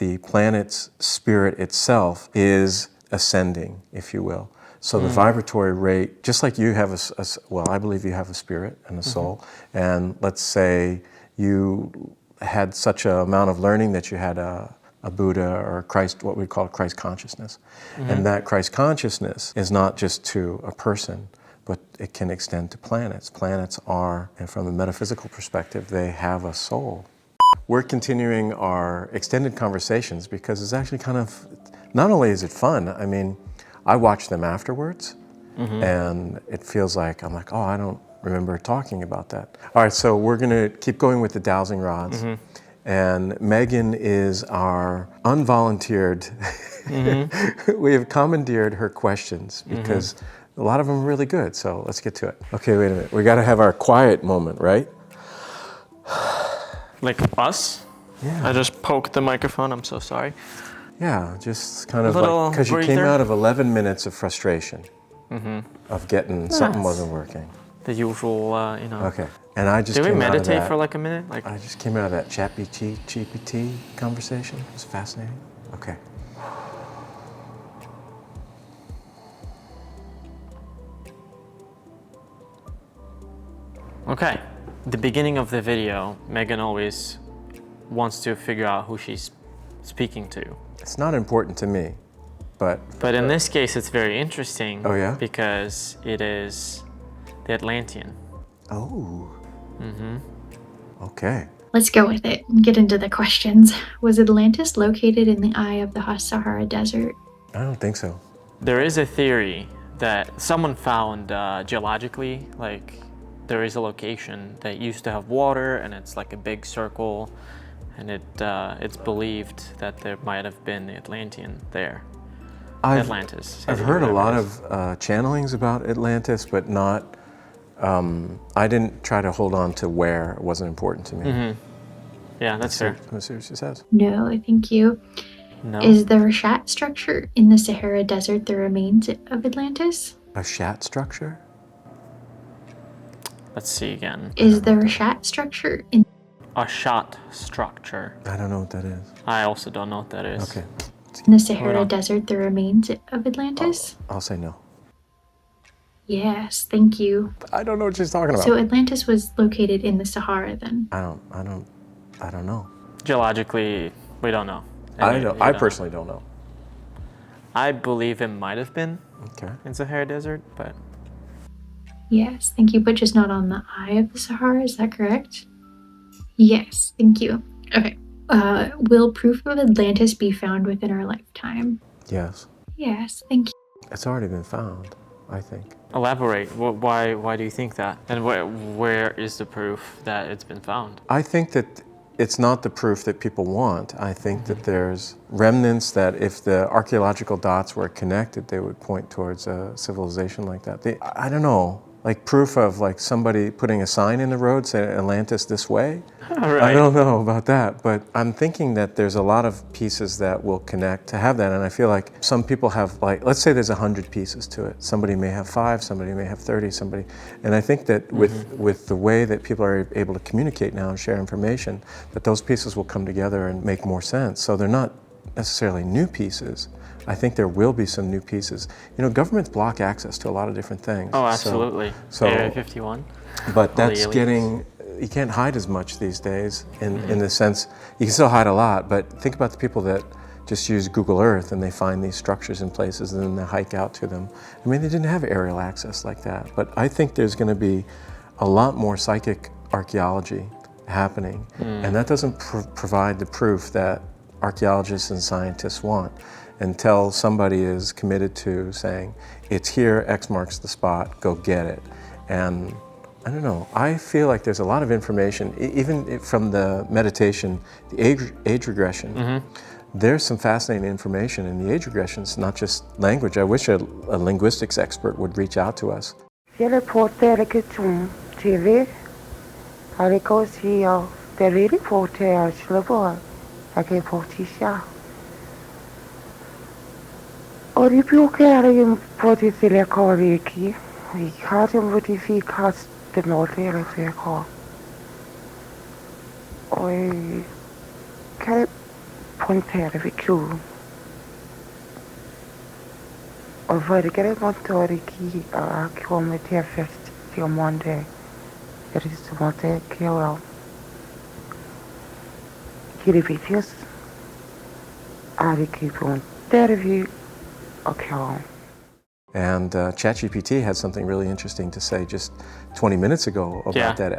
the planet's spirit itself is ascending, if you will. So the vibratory rate, just like you have well, I believe you have a spirit and a soul, and let's say you had such an amount of learning that you had a Buddha or Christ, what we call Christ consciousness. And that Christ consciousness is not just to a person, but it can extend to planets. Planets are, and from a metaphysical perspective, they have a soul. We're continuing our extended conversations because it's actually kind of, not only is it fun, I mean, I watch them afterwards and it feels like, I'm like, oh, I don't remember talking about that. All right, so we're gonna keep going with the dowsing rods. And Megan is our unvolunteered, we have commandeered her questions because a lot of them are really good, so let's get to it. Okay, wait a minute, we gotta have our quiet moment, right? Like us? Yeah. I just poked the microphone, I'm so sorry. Yeah, just kind of like, because you came out of 11 minutes of frustration, of getting something wasn't working. The usual, you know. Okay, and I just Did we came out of meditate that, for like a minute? Like I just came out of that ChatGPT conversation. It was fascinating. Okay. Okay, the beginning of the video, Megan always wants to figure out who she's speaking to. It's not important to me, but in this case, it's very interesting. Oh, yeah? Because it is the Atlantean. Oh. Okay. Let's go with it and get into the questions. Was Atlantis located in the eye of the Sahara Desert? I don't think so. There is a theory that someone found geologically, like there is a location that used to have water and it's like a big circle, and it's believed that there might have been the Atlantean there. Atlantis. I've heard a lot of channelings about Atlantis, but not, I didn't try to hold on to where. It wasn't important to me. Yeah, that's fair. Let's see what she says. No, thank you. No. Is the Rashat structure in the Sahara Desert the remains of Atlantis? A Rashat structure? Let's see again. Is the Rashat structure in A shot structure. I don't know what that is. I also don't know what that is. Okay. the Sahara Desert the remains of Atlantis? I'll say no. Yes, thank you. I don't know what she's talking about. So Atlantis was located in the Sahara then? I don't know. Geologically, we don't know. I personally don't know. I believe it might have been Okay. in Sahara Desert, but Yes, thank you, but just not on the eye of the Sahara, is that correct? Yes, thank you. Okay. Will proof of Atlantis be found within our lifetime? Yes. Yes, thank you. It's already been found, I think. elaborate. Why do you think that? And where is the proof that it's been found? I think that it's not the proof that people want. I think that there's remnants that if the archaeological dots were connected, they would point towards a civilization like that. I don't know, like proof of like somebody putting a sign in the road saying Atlantis this way. Right. I don't know about that, but I'm thinking that there's a lot of pieces that will connect to have that. And I feel like some people have like, let's say there's 100 pieces to it. Somebody may have 5, somebody may have 30, somebody. And I think that with the way that people are able to communicate now and share information, that those pieces will come together and make more sense. So they're not necessarily new pieces. I think there will be some new pieces. You know, governments block access to a lot of different things. Oh, absolutely. So Area 51. But that's getting, you can't hide as much these days in the sense, you can still hide a lot, but think about the people that just use Google Earth and they find these structures in places and then they hike out to them. I mean, they didn't have aerial access like that, but I think there's gonna be a lot more psychic archaeology happening, and that doesn't provide the proof that archaeologists and scientists want until somebody is committed to saying, it's here, X marks the spot, go get it. And I don't know, I feel like there's a lot of information, even from the meditation, the age regression, there's some fascinating information in the age regressions, not just language. I wish a linguistics expert would reach out to us. contervi più. Over get motori ki kilometer fest ti monde. It is the monte kilo. Kirivitis. Ari kipun tervi. Okay. And ChatGPT had something really interesting to say just 20 minutes ago about Yeah. that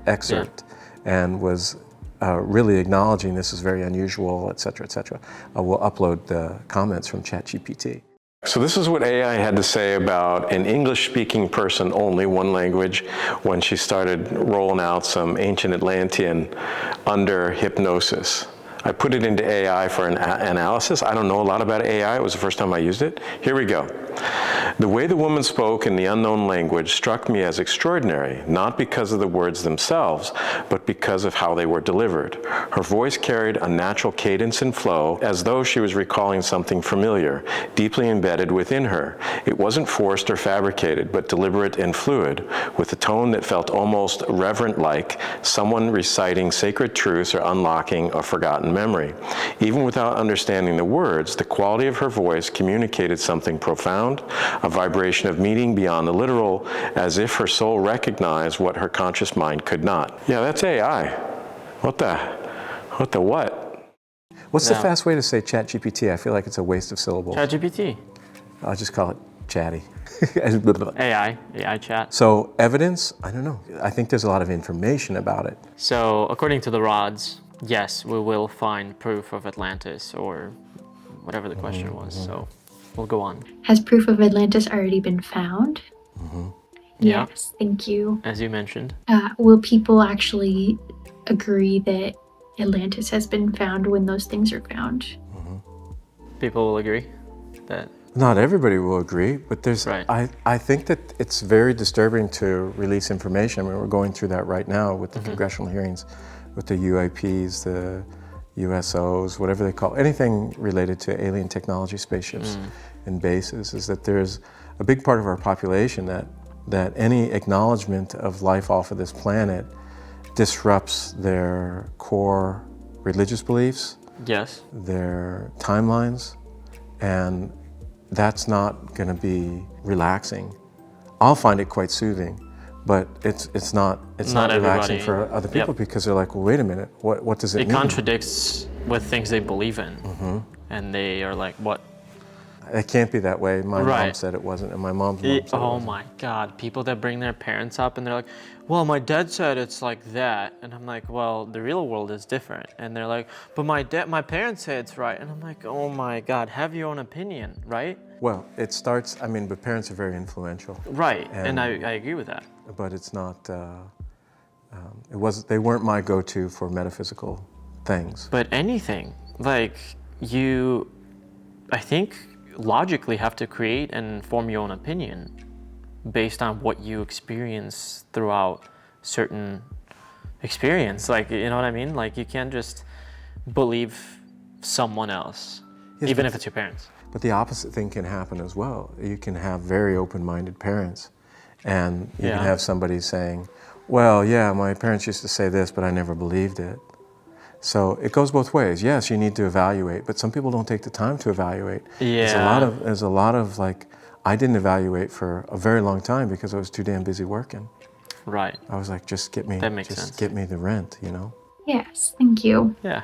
excerpt, and was really acknowledging this is very unusual, et cetera, et cetera. We'll upload the comments from ChatGPT. So this is what AI had to say about an English-speaking person only, one language, when she started rolling out some ancient Atlantean under hypnosis. I put it into AI for an analysis. I don't know a lot about AI. It was the first time I used it. Here we go. The way the woman spoke in the unknown language struck me as extraordinary, not because of the words themselves, but because of how they were delivered. Her voice carried a natural cadence and flow, as though she was recalling something familiar, deeply embedded within her. It wasn't forced or fabricated, but deliberate and fluid, with a tone that felt almost reverent-like someone reciting sacred truths or unlocking a forgotten memory. Even without understanding the words, the quality of her voice communicated something profound, a vibration of meaning beyond the literal, as if her soul recognized what her conscious mind could not. Yeah, that's AI. What the what? What's the Yeah. fast way to say ChatGPT? I feel like it's a waste of syllables. ChatGPT, I'll just call it chatty. AI chat. So evidence, I don't know. I think there's a lot of information about it. So according to the rods, yes, we will find proof of Atlantis or whatever the question was. So we'll go on. Has proof of Atlantis already been found? Yeah. Yes, thank you. As you mentioned. Will people actually agree that Atlantis has been found when those things are found? People will agree that Not everybody will agree, but there's. Right. I think that it's very disturbing to release information. I mean, we're going through that right now with the congressional hearings, with the UAPs, the USOs, whatever they call anything related to alien technology, spaceships, and bases. Is that there's a big part of our population that any acknowledgement of life off of this planet disrupts their core religious beliefs, yes. their timelines, and that's not going to be relaxing. I'll find it quite soothing, but it's not Not relaxing everybody. for other people Yep. because they're like, well, wait a minute, what does it It mean? contradicts with things they believe in. And they are like, what? It can't be that way. My mom Right. said it wasn't, and my mom's mom said it Oh wasn't. my God, people that bring their parents up and they're like, well, my dad said it's like that. And I'm like, well, the real world is different. And they're like, but my parents say it's right. And I'm like, oh my God, have your own opinion, right? Well, it starts. I mean, but parents are very influential, Right, and And- I agree with that. but it's not. They weren't my go-to for metaphysical things. But anything, like I think logically have to create and form your own opinion based on what you experience throughout certain experience. Like, you know what I mean? Like, you can't just believe someone else, Yes, even but- if it's your parents. But the opposite thing can happen as well. You can have very open-minded parents, and you Yeah. can have somebody saying, well, yeah, my parents used to say this, but I never believed it. So it goes both ways. Yes, you need to evaluate, but some people don't take the time to evaluate. There's a lot of like, I didn't evaluate for a very long time because I was too damn busy working. Right. I was like, just get me the rent, you know? Yes, thank you. Yeah.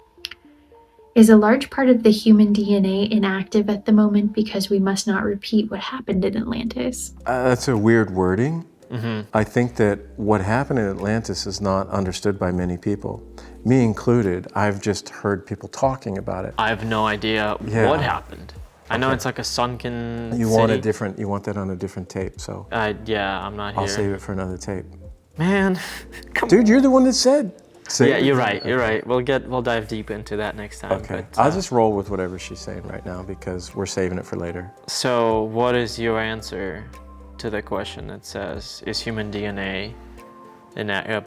Is a large part of the human DNA inactive at the moment because we must not repeat what happened in Atlantis? That's a weird wording. I think that what happened in Atlantis is not understood by many people, me included. I've just heard people talking about it. I have no idea Yeah. what happened. I know Okay. it's like a sunken You city. want that on a different tape, so Yeah, I'm not I'll here. save it for another tape. Man, come Dude, you're the one that said. save Yeah, it you're for- right. You're right. We'll dive deep into that next time. Okay, But, I'll just roll with whatever she's saying right now because we're saving it for later. So, what is your answer to the question that says, is human DNA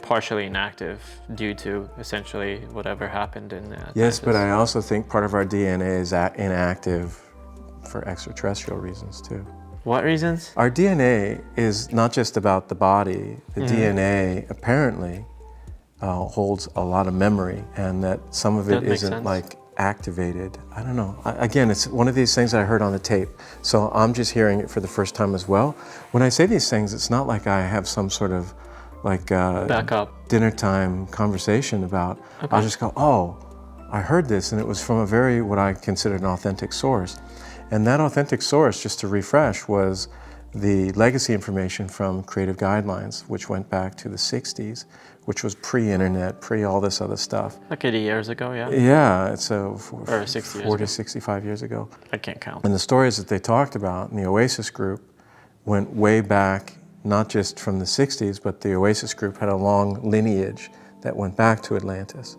partially inactive due to essentially whatever happened in Yes, but Atlantis? I also think part of our DNA is inactive for extraterrestrial reasons too. What reasons? Our DNA is not just about the body. The DNA apparently holds a lot of memory, and that some of it That makes isn't sense. like activated. I don't know. Again, it's one of these things I heard on the tape, so I'm just hearing it for the first time as well. When I say these things, it's not like I have some sort of like Back up. dinner time conversation about. Okay. I'll just go, oh, I heard this, and it was from a very, what I consider an authentic source. And that authentic source, just to refresh, was the legacy information from Creative Guidelines, which went back to the 60s, which was pre-internet, pre-all this other stuff. Like 80 years ago, yeah? Yeah, it's Or 60 years 40, ago. 65 years ago. I can't count. And the stories that they talked about in the Oasis group went way back, not just from the 60s, but the Oasis group had a long lineage that went back to Atlantis.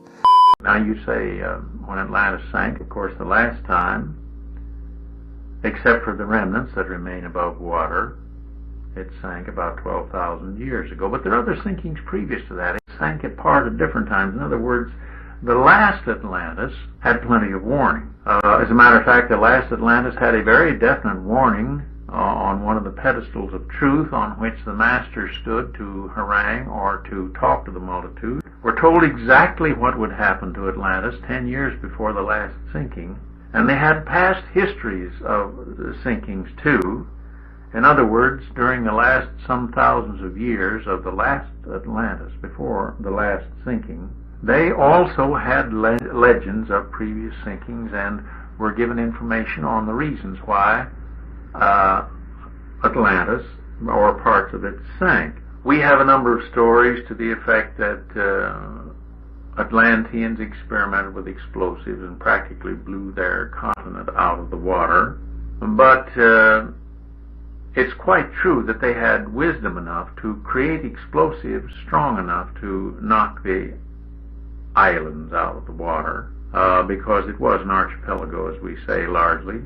Now you say when Atlantis sank, of course, the last time, except for the remnants that remain above water, it sank about 12,000 years ago. But there are other sinkings previous to that. It sank at part at different times. In other words, the last Atlantis had plenty of warning. As a matter of fact, the last Atlantis had a very definite warning on one of the pedestals of truth on which the master stood to harangue or to talk to the multitude. We're told exactly what would happen to Atlantis 10 years before the last sinking, and they had past histories of sinkings too. In other words, during the last some thousands of years of the last Atlantis, before the last sinking, they also had legends of previous sinkings and were given information on the reasons why Atlantis, or parts of it, sank. We have a number of stories to the effect that Atlanteans experimented with explosives and practically blew their continent out of the water. But it's quite true that they had wisdom enough to create explosives strong enough to knock the islands out of the water, because it was an archipelago, as we say, largely.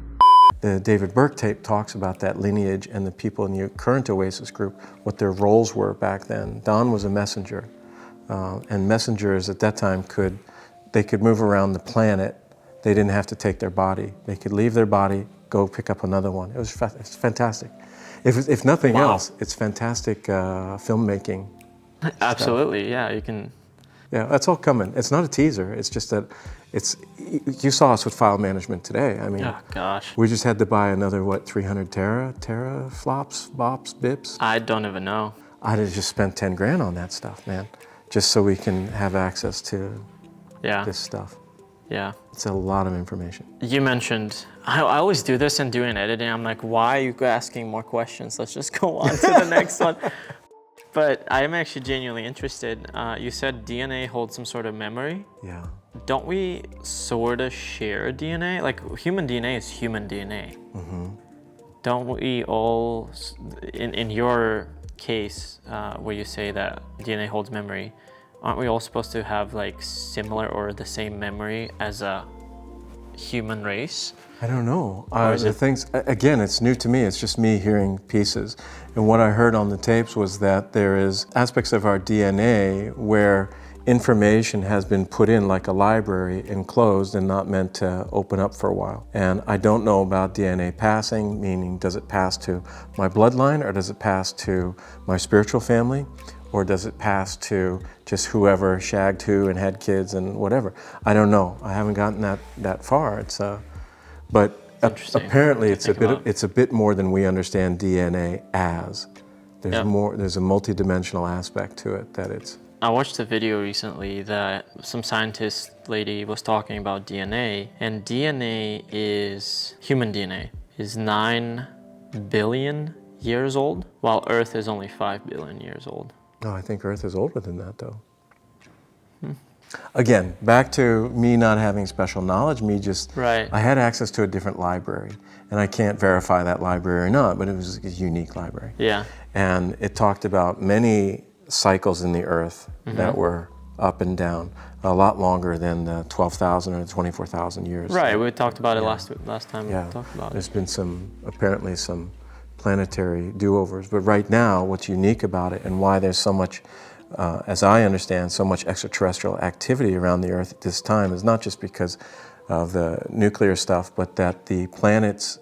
The David Burke tape talks about that lineage and the people in the current Oasis group, what their roles were back then. Don was a messenger, and messengers at that time could move around the planet. They didn't have to take their body. They could leave their body, go pick up another one. It's fantastic. If nothing else, it's fantastic filmmaking. Absolutely, yeah, you can. Yeah, that's all coming. It's not a teaser. It's just that you saw us with file management today. I mean, Oh, gosh. we just had to buy another, 300 teraflops, bops, bips? I don't even know. I'd have just spent 10 grand on that stuff, man, just so we can have access to Yeah, this stuff. yeah. It's a lot of information. You mentioned, I always do this in doing editing. I'm like, why are you asking more questions? Let's just go on to the next one. But I'm actually genuinely interested. You said DNA holds some sort of memory. Yeah. Don't we sort of share DNA? Like, human DNA is human DNA. Mm-hmm. Don't we all, in your case, where you say that DNA holds memory, aren't we all supposed to have like similar or the same memory as a human race? I don't know. Or is The it- things, again, it's new to me. It's just me hearing pieces. And what I heard on the tapes was that there is aspects of our DNA where information has been put in like a library, enclosed and not meant to open up for a while. And I don't know about DNA passing, meaning does it pass to my bloodline, or does it pass to my spiritual family, or does it pass to just whoever shagged who and had kids and whatever? I don't know. I haven't gotten that far. But Interesting. apparently to it's a think about. it's a bit more than we understand DNA as. There's Yeah. more. There's a multidimensional aspect to it that it's. I watched a video recently that some scientist lady was talking about DNA, and human DNA is 9 billion years old, while Earth is only 5 billion years old. No, I think Earth is older than that, though. Again, back to me not having special knowledge, Right. I had access to a different library, and I can't verify that library or not, but it was a unique library. Yeah. And it talked about many cycles in the Earth that were up and down, a lot longer than the 12,000 or 24,000 years. Right, we talked about it last time Yeah, we talked about there's it. been apparently some planetary do-overs, but right now what's unique about it and why there's so much, as I understand, so much extraterrestrial activity around the Earth at this time is not just because of the nuclear stuff, but that the planet's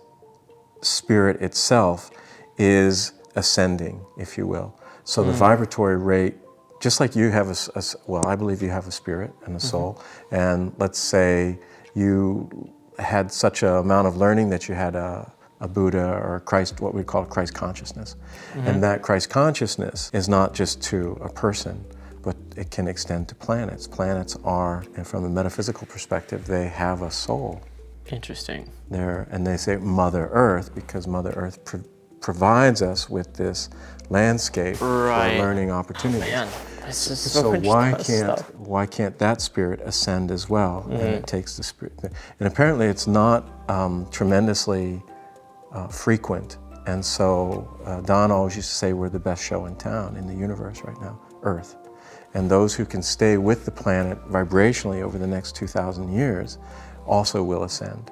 spirit itself is ascending, if you will. So the vibratory rate, just like you have I believe you have a spirit and a soul, and let's say you had such an amount of learning that you had a Buddha or a Christ, what we call Christ consciousness. And that Christ consciousness is not just to a person, but it can extend to planets. Planets are, and from a metaphysical perspective, they have a soul. Interesting. And they say Mother Earth because Mother Earth provides us with this landscape for learning opportunities. Man, this is So why can't that spirit ascend as well? And it takes the spirit. And apparently it's not tremendously frequent. And so Don always used to say we're the best show in town in the universe right now, Earth. And those who can stay with the planet vibrationally over the next 2,000 years also will ascend.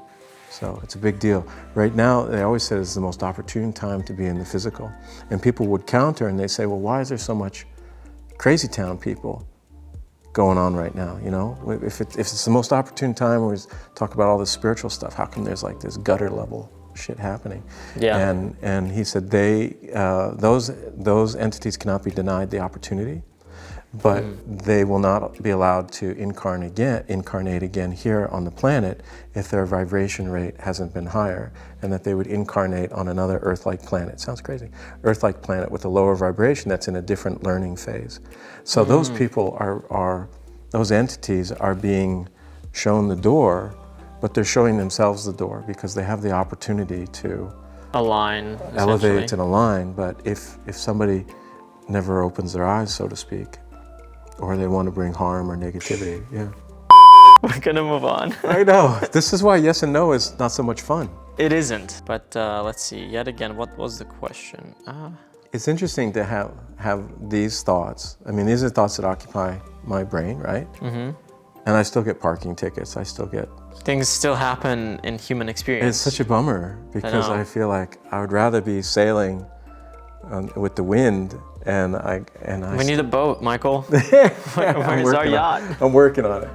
So it's a big deal. Right now, they always said it's the most opportune time to be in the physical. And people would counter and they say, well, why is there so much crazy town people going on right now, you know? If it's the most opportune time where we talk about all this spiritual stuff, how come there's like this gutter level shit happening? Yeah. And he said those entities cannot be denied the opportunity, but they will not be allowed to incarnate again here on the planet if their vibration rate hasn't been higher, and that they would incarnate on another Earth-like planet. Sounds crazy. Earth-like planet with a lower vibration that's in a different learning phase. So those people those entities are being shown the door, but they're showing themselves the door because they have the opportunity to align, elevate and align. But if somebody never opens their eyes, so to speak, or they want to bring harm or negativity, We're gonna move on. I know. This is why yes and no is not so much fun. It isn't. But let's see. Yet again, what was the question? It's interesting to have these thoughts. I mean, these are thoughts that occupy my brain, right? And I still get parking tickets. I still get... Things still happen in human experience. It's such a bummer because I feel like I would rather be sailing with the wind, and we need a boat, Michael. Where's our yacht? I'm working on it.